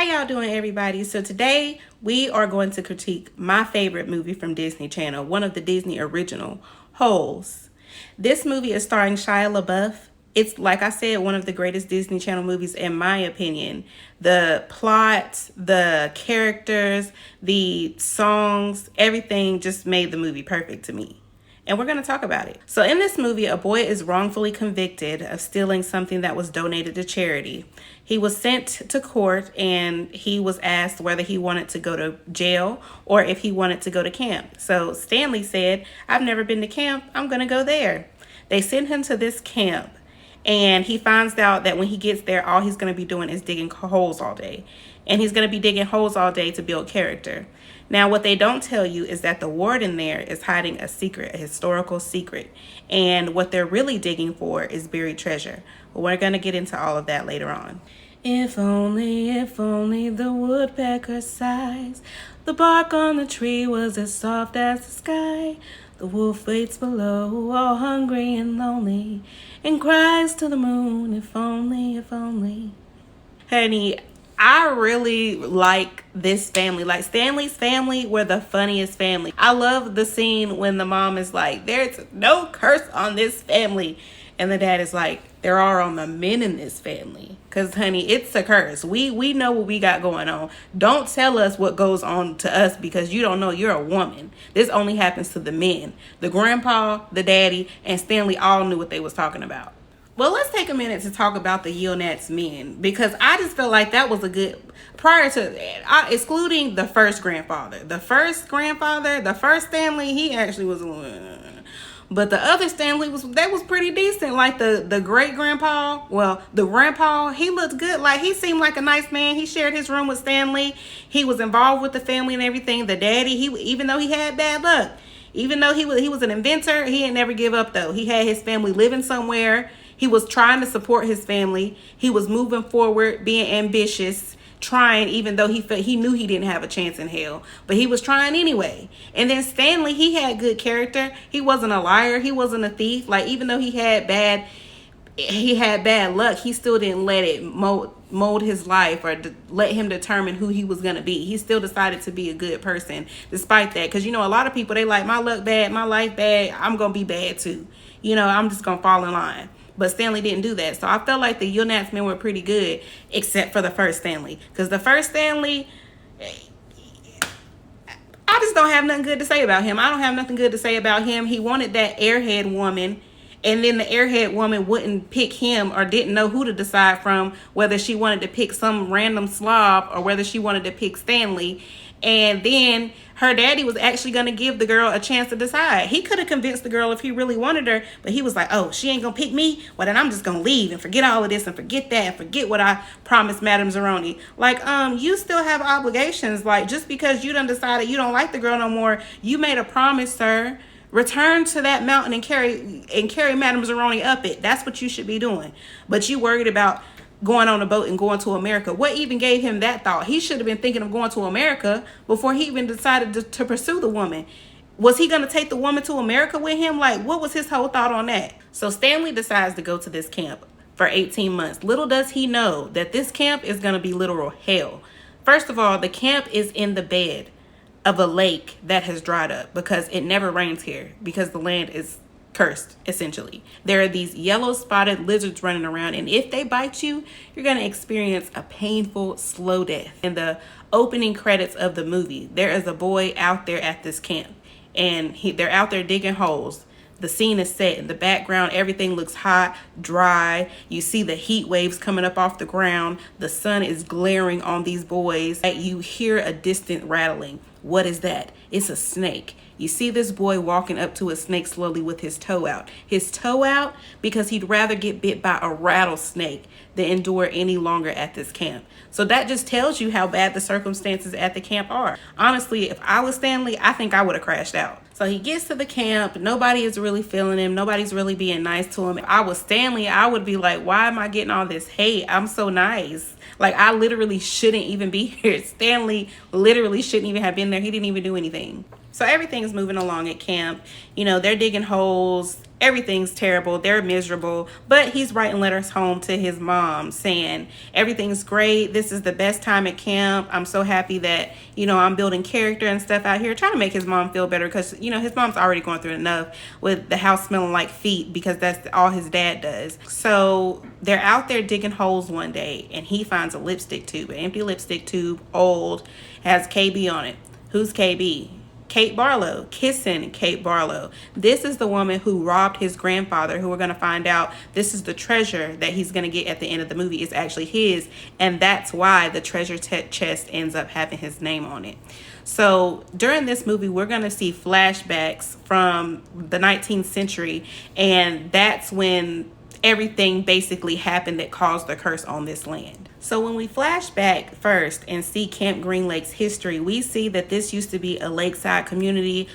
How y'all doing, everybody? So today we are going to critique my favorite movie from Disney Channel, one of the Disney original, Holes. This movie is starring Shia LaBeouf. It's, like I said, one of the greatest Disney Channel movies in my opinion. The plot, the characters, the songs, everything just made the movie perfect to me. And we're going to talk about it. So in this movie, a boy is wrongfully convicted of stealing something that was donated to charity. He was sent to court and he was asked whether he wanted to go to jail or if he wanted to go to camp. So Stanley said, "I've never been to camp. I'm going to go there." They sent him to this camp and he finds out that when he gets there, all he's going to be doing is digging holes all day. And he's going to be digging holes all day to build character. Now, what they don't tell you is that the warden there is hiding a secret, a historical secret. And what they're really digging for is buried treasure. But we're going to get into all of that later on. If only the woodpecker sighs, the bark on the tree was as soft as the sky. The wolf waits below, all hungry and lonely, and cries to the moon, if only, if only. Honey, I really like this family. Like, Stanley's family were the funniest family. I love the scene when the mom is like, "There's no curse on this family." And the dad is like, "There are on the men in this family." Because, honey, it's a curse. We know what we got going on. Don't tell us what goes on to us because you don't know. You're a woman. This only happens to the men. The grandpa, the daddy, and Stanley all knew what they was talking about. Well, let's take a minute to talk about the Yonats men, because I just feel like that was a good, prior to, excluding the first grandfather. The first Stanley, he actually was, but the other Stanley was pretty decent. Like the great grandpa, well, the grandpa, he looked good. Like, he seemed like a nice man. He shared his room with Stanley. He was involved with the family and everything. The daddy, even though he had bad luck, even though he was an inventor, he didn't never give up though. He had his family living somewhere. He was trying to support his family. He was moving forward, being ambitious, trying, even though he knew he didn't have a chance in hell, but he was trying anyway. And then Stanley, he had good character. He wasn't a liar. He wasn't a thief. Like, even though he had bad luck, he still didn't let it mold his life or let him determine who he was going to be. He still decided to be a good person despite that. Because, a lot of people, they like, my luck bad, my life bad, I'm going to be bad too. I'm just going to fall in line. But Stanley didn't do that. So I felt like the Yonats men were pretty good, except for the first Stanley. Because the first Stanley, I just don't have nothing good to say about him. I don't have nothing good to say about him. He wanted that airhead woman, and then the airhead woman wouldn't pick him or didn't know who to decide from, whether she wanted to pick some random slob or whether she wanted to pick Stanley. And then her daddy was actually going to give the girl a chance to decide. He could have convinced the girl if he really wanted her, but he was like, "Oh, she ain't going to pick me? Well, then I'm just going to leave and forget all of this and forget that and forget what I promised Madame Zeroni." Like, you still have obligations. Like, just because you done decided you don't like the girl no more, you made a promise, sir. Return to that mountain and carry Madame Zeroni up it. That's what you should be doing. But you worried about going on a boat and going to America. What even gave him that thought? He should have been thinking of going to America before he even decided to pursue the woman. Was he going to take the woman to America with him? Like, what was his whole thought on that? So Stanley decides to go to this camp for 18 months. Little does he know that this camp is going to be literal hell. First of all, the camp is in the bed of a lake that has dried up because it never rains here because the land is cursed, essentially. There are these yellow spotted lizards running around, and if they bite you, you're going to experience a painful, slow death. In the opening credits of the movie, there is a boy out there at this camp, and they're out there digging holes. The scene is set in the background. Everything looks hot, dry. You see the heat waves coming up off the ground. The sun is glaring on these boys. You hear a distant rattling. What is that? It's a snake. You see this boy walking up to a snake slowly with his toe out. His toe out because he'd rather get bit by a rattlesnake than endure any longer at this camp. So that just tells you how bad the circumstances at the camp are. Honestly, if I was Stanley, I think I would have crashed out. So he gets to the camp. Nobody is really feeling him. Nobody's really being nice to him. If I was Stanley, I would be like, why am I getting all this hate? I'm so nice. Like, I literally shouldn't even be here. Stanley literally shouldn't even have been there. He didn't even do anything. So everything's moving along at camp. They're digging holes. everything's terrible. They're miserable. But he's writing letters home to his mom saying, everything's great. This is the best time at camp. I'm so happy that, you know, I'm building character and stuff out here. Trying to make his mom feel better because, you know, his mom's already going through enough with the house smelling like feet because that's all his dad does. So they're out there digging holes one day and he finds a lipstick tube, an empty lipstick tube, old, has KB on it. Who's KB? Kate Barlow, kissing Kate Barlow. This is the woman who robbed his grandfather, who we're going to find out this is the treasure that he's going to get at the end of the movie. It's actually his, and that's why the treasure chest ends up having his name on it. So during this movie, we're going to see flashbacks from the 19th century, and that's when everything basically happened that caused the curse on this land. So when we flash back first and see Camp Green Lake's history, we see that this used to be a lakeside community,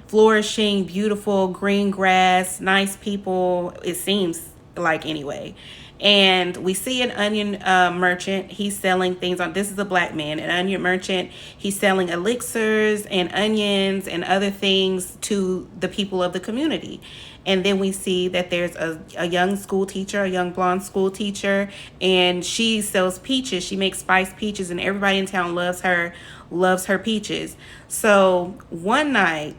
flourishing, beautiful, green grass, nice people, it seems like anyway. And we see an onion merchant. He's selling things on, this is a black man, an onion merchant. He's selling elixirs and onions and other things to the people of the community. And then we see that there's a young school teacher, a young blonde school teacher, and she sells peaches. She makes spiced peaches, and everybody in town loves her peaches. So one night,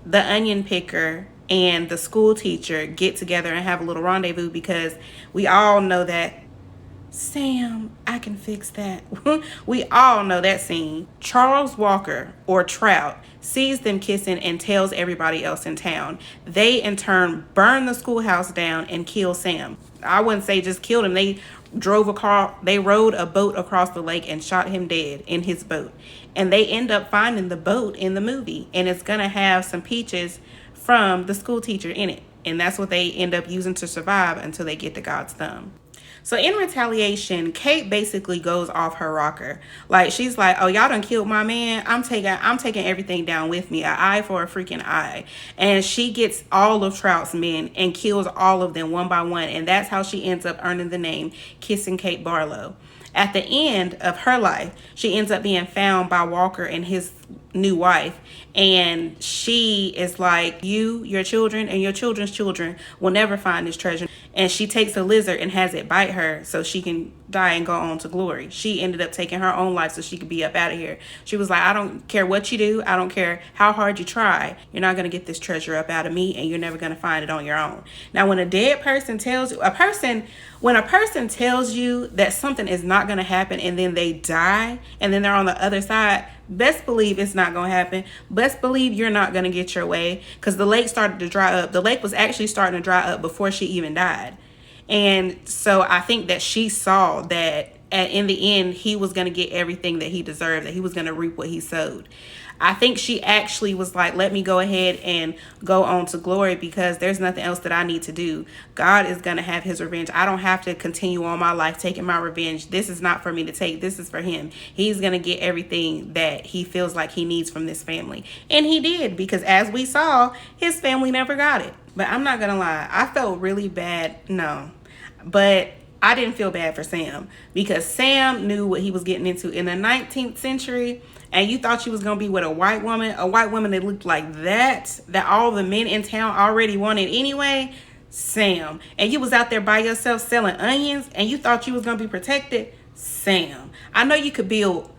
the onion picker and the school teacher get together and have a little rendezvous because we all know that Sam, I can fix that. We all know that scene. Charles Walker, or Trout, sees them kissing and tells everybody else in town. They, in turn, burn the schoolhouse down and kill Sam. I wouldn't say just killed him. They rowed a boat across the lake and shot him dead in his boat. And they end up finding the boat in the movie. And it's going to have some peaches from the school teacher in it. And that's what they end up using to survive until they get to God's thumb. So in retaliation, Kate basically goes off her rocker. Like, she's like, oh, y'all done killed my man. I'm taking everything down with me. An eye for a freaking eye. And she gets all of Trout's men and kills all of them one by one. And that's how she ends up earning the name Kissing Kate Barlow. At the end of her life, she ends up being found by Walker and his new wife, and she is like, you, your children, and your children's children will never find this treasure. And she takes a lizard and has it bite her so she can die and go on to glory. She ended up taking her own life so she could be up out of here. She was like, I don't care what you do, I don't care how hard you try, you're not going to get this treasure up out of me, and you're never going to find it on your own. Now, when a dead person tells you, when a person tells you that something is not going to happen and then they die and then they're on the other side, best believe it's not going to happen. Best believe you're not going to get your way, because the lake started to dry up. The lake was actually starting to dry up before she even died. And so I think that she saw that in the end, he was going to get everything that he deserved, that he was going to reap what he sowed. I think she actually was like, let me go ahead and go on to glory, because there's nothing else that I need to do. God is going to have his revenge. I don't have to continue on my life taking my revenge. This is not for me to take. This is for him. He's going to get everything that he feels like he needs from this family. And he did, because as we saw, his family never got it. But I'm not going to lie. I felt really bad. No. But I didn't feel bad for Sam, because Sam knew what he was getting into in the 19th century. And you thought you was going to be with a white woman that looked like that all the men in town already wanted anyway. Sam. And you was out there by yourself selling onions and you thought you was going to be protected. Sam. I know you could build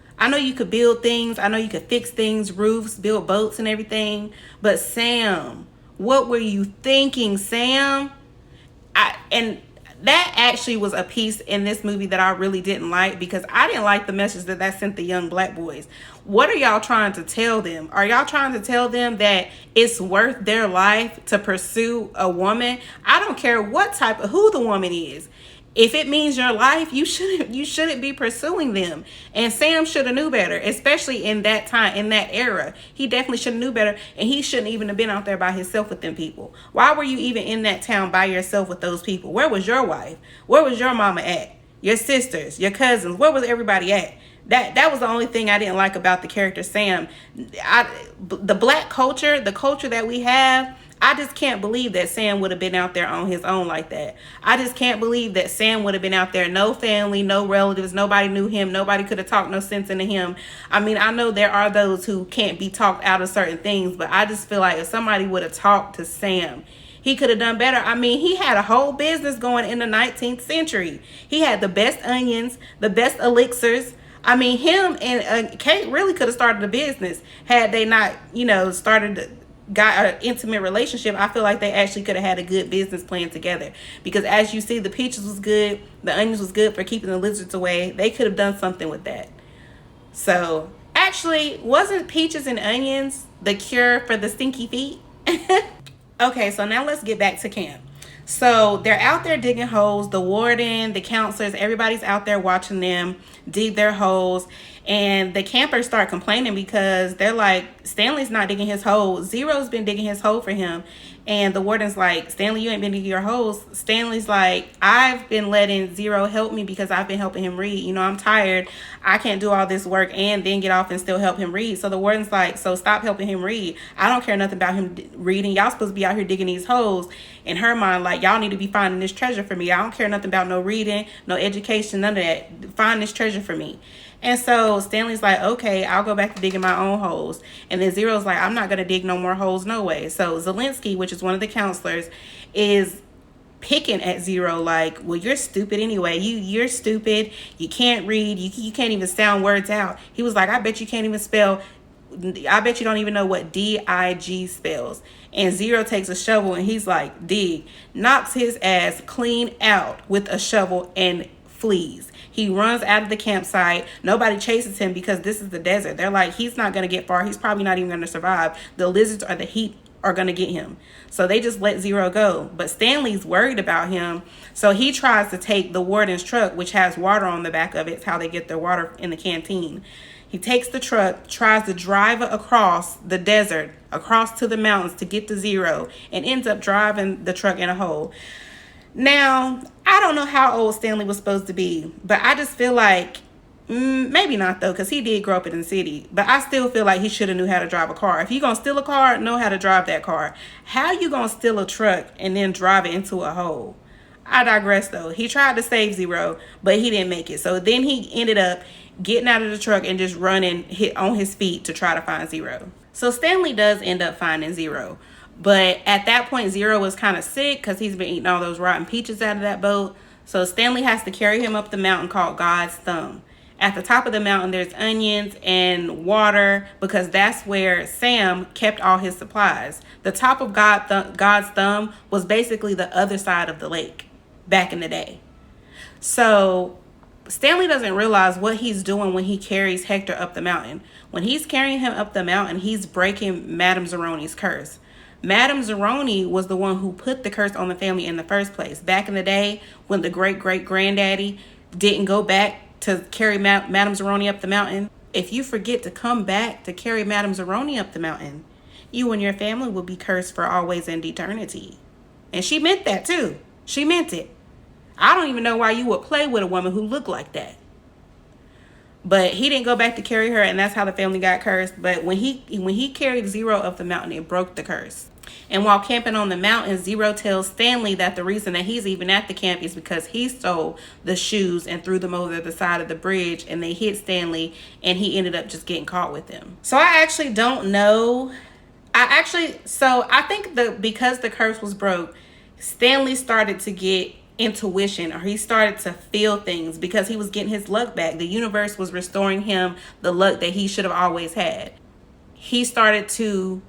things. I know you could fix things, roofs, build boats and everything. But Sam, what were you thinking, Sam? And that actually was a piece in this movie that I really didn't like, because I didn't like the message that sent the young black boys. What are y'all trying to tell them? Are y'all trying to tell them that it's worth their life to pursue a woman? I don't care who the woman is. If it means your life, you shouldn't be pursuing them. And Sam should have knew better, especially in that time, in that era. He definitely should have knew better, and he shouldn't even have been out there by himself with them people. Why were you even in that town by yourself with those people? Where was your wife? Where was your mama at? Your sisters, your cousins, where was everybody at? That was the only thing I didn't like about the character Sam. The black culture, the culture that we have, I just can't believe that Sam would have been out there on his own like that. I just can't believe that Sam would have been out there. No family, no relatives, nobody knew him. Nobody could have talked no sense into him. I mean, I know there are those who can't be talked out of certain things, but I just feel like if somebody would have talked to Sam, He could have done better. I mean, he had a whole business going in the 19th century. He had the best onions, the best elixirs. I mean, him and Kate really could have started a business had they not, started got an intimate relationship. I feel like they actually could have had a good business plan together, because as you see, the peaches was good, the onions was good for keeping the lizards away. They could have done something with that. So actually, wasn't peaches and onions the cure for the stinky feet? Okay, so now let's get back to camp. So they're out there digging holes. The warden, the counselors, everybody's out there watching them dig their holes. And the campers start complaining because they're like, Stanley's not digging his hole. Zero's been digging his hole for him. And the warden's like, Stanley, you ain't been digging your holes. Stanley's like, I've been letting Zero help me because I've been helping him read. I'm tired. I can't do all this work and then get off and still help him read. So the warden's like, so stop helping him read. I don't care nothing about him reading. Y'all supposed to be out here digging these holes. In her mind, like, y'all need to be finding this treasure for me. I don't care nothing about no reading, no education, none of that. Find this treasure for me. And so Stanley's like, okay, I'll go back to digging my own holes. And then Zero's like, I'm not going to dig no more holes, no way. So Zelensky, which is one of the counselors, is picking at Zero like, well, you're stupid anyway. You're stupid. You can't read. You can't even sound words out. He was like, I bet you can't even spell. I bet you don't even know what D-I-G spells. And Zero takes a shovel and he's like, dig. Knocks his ass clean out with a shovel and flees. He runs out of the campsite. Nobody chases him because this is the desert. They're like, he's not going to get far. He's probably not even going to survive. The lizards or the heat are going to get him. So they just let Zero go. But Stanley's worried about him. So he tries to take the warden's truck, which has water on the back of it. It's how they get their water in the canteen. He takes the truck, tries to drive it across the desert, across to the mountains to get to Zero, and ends up driving the truck in a hole. Now, I don't know how old Stanley was supposed to be, but I just feel like, maybe not though, because he did grow up in the city, but I still feel like he should have knew how to drive a car. If you're going to steal a car, know how to drive that car. How you going to steal a truck and then drive it into a hole? I digress though. He tried to save Zero, but he didn't make it. So then he ended up getting out of the truck and just running on his feet to try to find Zero. So Stanley does end up finding Zero. But at that point, Zero was kind of sick because he's been eating all those rotten peaches out of that boat. So Stanley has to carry him up the mountain called God's Thumb. At the top of the mountain, there's onions and water because that's where Sam kept all his supplies. The top of God's Thumb was basically the other side of the lake back in the day. So Stanley doesn't realize what he's doing when he carries Hector up the mountain. When he's carrying him up the mountain, he's breaking Madame Zeroni's curse. Madame Zeroni was the one who put the curse on the family in the first place. Back in the day, when the great-great-granddaddy didn't go back to carry Madame Zeroni up the mountain, if you forget to come back to carry Madame Zeroni up the mountain, you and your family will be cursed for always and eternity. And she meant that too. She meant it. I don't even know why you would play with a woman who looked like that. But he didn't go back to carry her, and that's how the family got cursed. But when he carried Zero up the mountain, it broke the curse. And while camping on the mountain, Zero tells Stanley that the reason that he's even at the camp is because he stole the shoes and threw them over the side of the bridge, and they hit Stanley, and he ended up just getting caught with them. So I actually don't know. I think because the curse was broke, Stanley started to get intuition, or he started to feel things because he was getting his luck back. The universe was restoring him the luck that he should have always had. He started to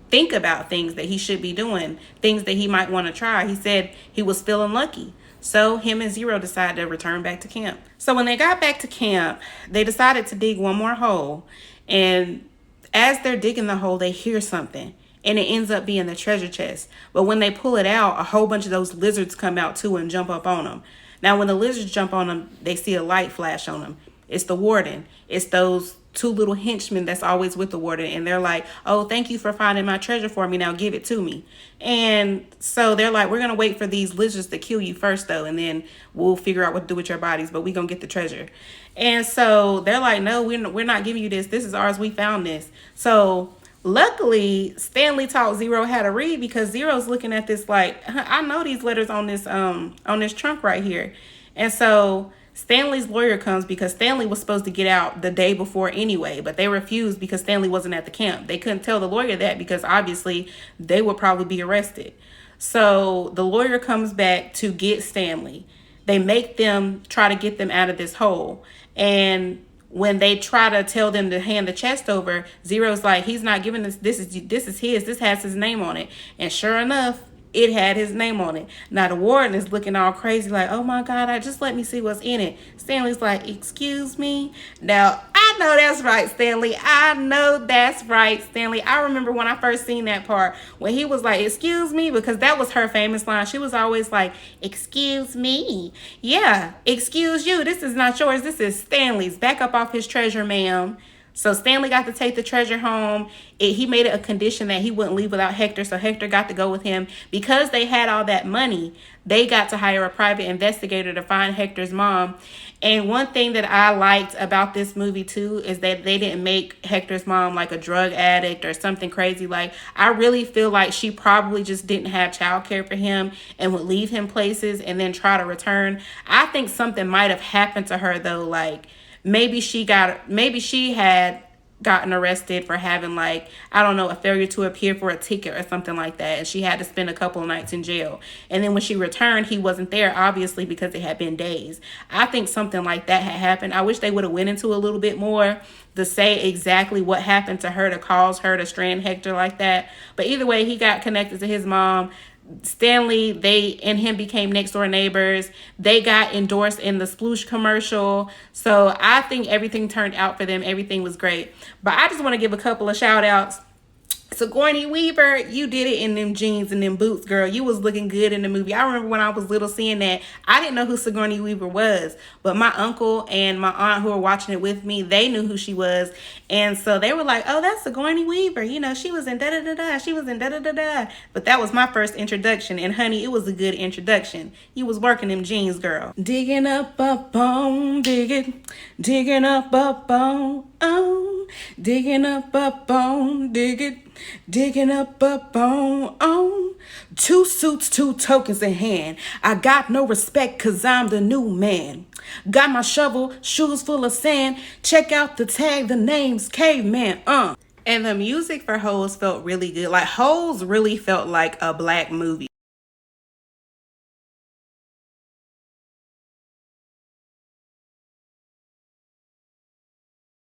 think about things that he should be doing, things that he might want to try. He said he was feeling lucky. So him and Zero decided to return back to camp. So when they got back to camp, they decided to dig one more hole. And as they're digging the hole, they hear something. And it ends up being the treasure chest. But when they pull it out, a whole bunch of those lizards come out too and jump up on them. Now, when the lizards jump on them, they see a light flash on them. It's the warden. It's those two little henchmen that's always with the warden. And they're like, oh, thank you for finding my treasure for me. Now give it to me. And so they're like, we're going to wait for these lizards to kill you first, though. And then we'll figure out what to do with your bodies. But we're going to get the treasure. And so they're like, no, we're not giving you this. This is ours. We found this. So luckily, Stanley taught Zero how to read, because Zero's looking at this like, I know these letters on this trunk right here. And so Stanley's lawyer comes, because Stanley was supposed to get out the day before anyway, but they refused because Stanley wasn't at the camp. They couldn't tell the lawyer that because obviously they would probably be arrested. So the lawyer comes back to get Stanley. They make them try to get them out of this hole. And when they try to tell them to hand the chest over, Zero's like, he's not giving this. This is his. This has his name on it. And sure enough, it had his name on it. Now the warden is looking all crazy like, oh my God, just let me see what's in it. Stanley's like, excuse me? Now, I know that's right, Stanley. I know that's right, Stanley. I remember when I first seen that part when he was like, excuse me, because that was her famous line. She was always like, excuse me. Yeah, excuse you. This is not yours. This is Stanley's. Back up off his treasure, ma'am. So Stanley got to take the treasure home. He made it a condition that he wouldn't leave without Hector. So Hector got to go with him. Because they had all that money, they got to hire a private investigator to find Hector's mom. And one thing that I liked about this movie too is that they didn't make Hector's mom like a drug addict or something crazy. Like, I really feel like she probably just didn't have childcare for him and would leave him places and then try to return. I think something might have happened to her though, like maybe she had gotten arrested for having, like, I don't know, a failure to appear for a ticket or something like that, and she had to spend a couple of nights in jail. And then when she returned, he wasn't there, obviously, because it had been days. I think something like that had happened. I wish they would have went into a little bit more to say exactly what happened to her to cause her to strand Hector like that. But either way, he got connected to his mom. Stanley, they and him became next door neighbors. They got endorsed in the Sploosh commercial. So I think everything turned out for them. Everything was great. But I just want to give a couple of shout outs. Sigourney Weaver, you did it in them jeans and them boots, girl. You was looking good in the movie. I remember when I was little seeing that. I didn't know who Sigourney Weaver was, but my uncle and my aunt who were watching it with me, they knew who she was. And so they were like, oh, that's Sigourney Weaver. You know, she was in da-da-da-da. She was in da-da-da-da. But that was my first introduction. And honey, it was a good introduction. You was working them jeans, girl. Digging up on, digging up on, oh, digging up on, digging up on. 2 suits, 2 tokens in hand. I got no respect cause I'm the new man. Got my shovel, shoes full of sand. Check out the tag, the name's Caveman, And the music for Holes felt really good. Like, Holes really felt like a black movie.